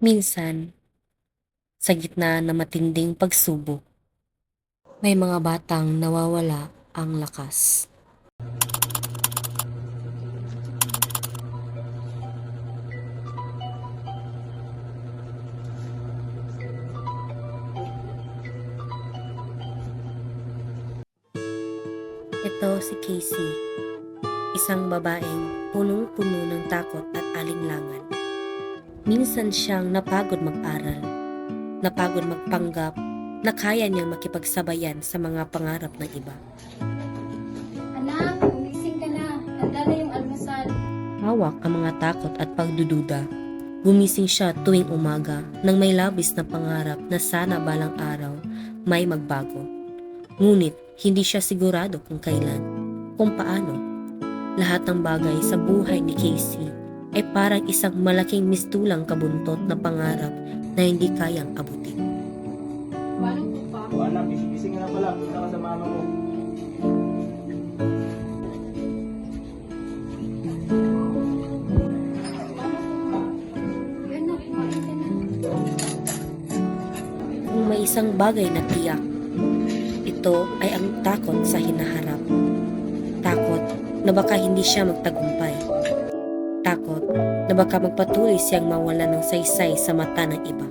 Minsan, sa gitna ng matinding pagsubok, may mga batang nawawala ang lakas. Ito si Casey, isang babaeng punong-puno ng takot at alinlangan. Minsan siyang napagod mag-aral, napagod magpanggap na kaya niyang makipagsabayan sa mga pangarap ng iba. Anak, gumising ka na. Handa na yung almusal. Hawak ang mga takot at pagdududa. Gumising siya tuwing umaga nang may labis na pangarap na sana balang araw may magbago. Ngunit hindi siya sigurado kung kailan, kung paano. Lahat ng bagay sa buhay ni Casey ay parang isang malaking mistulang kabuntot na pangarap na hindi kayang abutin. Paano po pa? O anak, gising na pala. Punta ka sa mama mo. Yan na, kumain ka na. Kung may isang bagay na tiyak, ito ay ang takot sa hinaharap. Takot na baka hindi siya magtagumpay. Takot na baka magpatuloy siyang mawala ng saysay sa mata ng iba.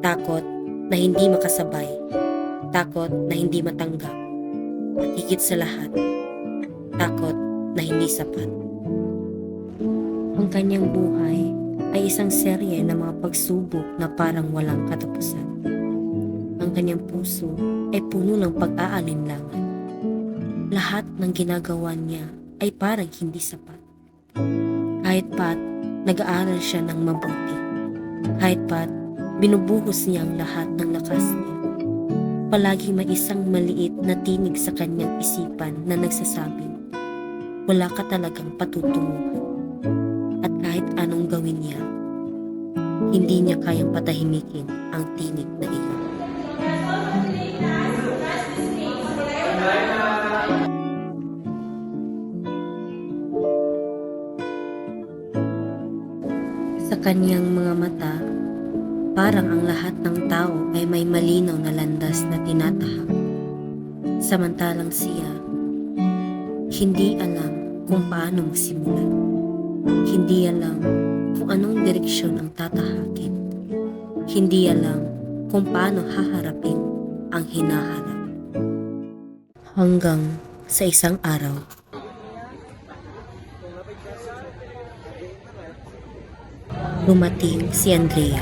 Takot na hindi makasabay. Takot na hindi matanggap. At higit sa lahat, takot na hindi sapat. Ang kanyang buhay ay isang serye ng mga pagsubok na parang walang katapusan. Ang kanyang puso ay puno ng pag-aalinlangan. Lahat ng ginagawa niya ay parang hindi sapat. Kahit pat nag-aaral siya ng mabuti. Kahit pat binubuhos niya ang lahat ng lakas niya. Palagi may isang maliit na tinig sa kanyang isipan na nagsasabing, wala ka talagang patutunguhan. At kahit anong gawin niya, hindi niya kayang patahimikin ang tinig na iyon. Sa kanyang mga mata, parang ang lahat ng tao ay may malinaw na landas na tinatahak. Samantalang siya, hindi alam kung paano magsimula. Hindi alam kung anong direksyon ang tatahakin. Hindi alam kung paano haharapin ang hinaharap. Hanggang sa isang araw, dumating si Andrea.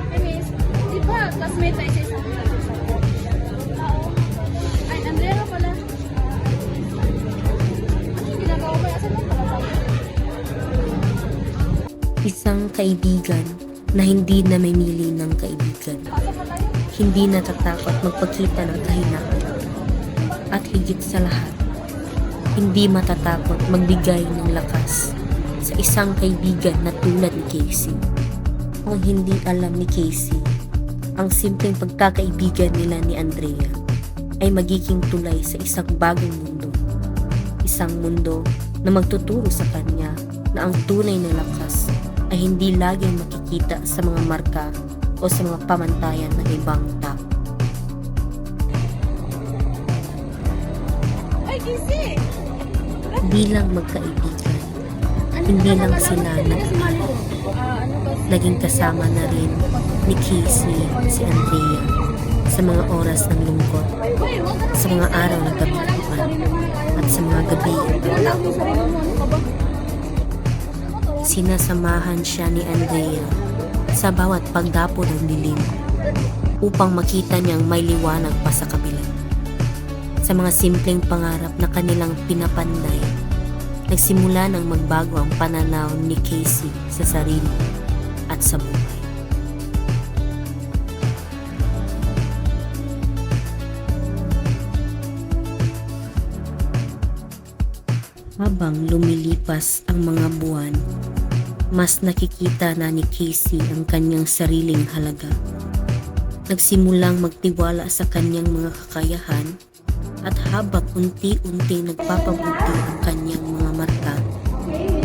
Hey, miss. Di ba, classmate tayo sa isang Oo. Ay, Andrea pala. Ano yung ginagawa mo? Asan mo pala sabi? Isang kaibigan na hindi namimili ng kaibigan. Pasok na tayo. Hindi natatakot magpakita ng kahinaan. At higit sa lahat, hindi matatakot magbigay ng lakas sa isang kaibigan na tulad ni Casey. Ang hindi alam ni Casey, ang simpleng pagkakaibigan nila ni Andrea ay magiging tulay sa isang bagong mundo. Isang mundo na magtuturo sa kanya na ang tunay na lakas ay hindi laging makikita sa mga marka o sa mga pamantayan ng ibang tao. Ay, Kisi! Bilang magkaibigan, hindi lang sila nag-aaral. Naging kasama na rin ni Casey si Andrea sa mga oras ng lungkot, sa mga araw ng kabiguan, at sa mga gabi ng takot. Sinasamahan siya ni Andrea sa bawat pagdapo ng dilim upang makita niyang may liwanag pa sa kabila. Sa mga simpleng pangarap na kanilang pinapanday, nagsimula nang magbago ang pananaw ni Casey sa sarili at sa buhay. Habang lumilipas ang mga buwan, mas nakikita na ni Casey ang kanyang sariling halaga. Nagsimulang magtiwala sa kanyang mga kakayahan at habang unti-unti nagpapabuti ang kanyang mga mata,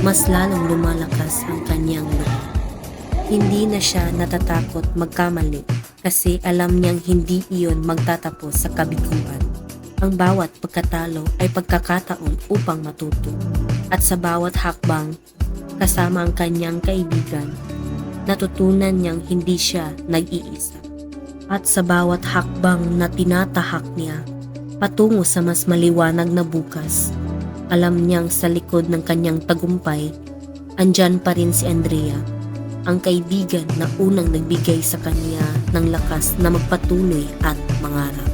mas lalong lumalakas ang kanyang loob. Hindi na siya natatakot magkamali kasi alam niyang hindi iyon magtatapos sa kabiguan. Ang bawat pagkatalo ay pagkakataon upang matuto. At sa bawat hakbang, kasama ang kanyang kaibigan, natutunan niyang hindi siya nag-iisa. At sa bawat hakbang na tinatahak niya, patungo sa mas maliwanag na bukas, alam niyang sa likod ng kanyang tagumpay, andyan pa rin si Andrea, ang kaibigan na unang nagbigay sa kanya ng lakas na magpatuloy at mangarap.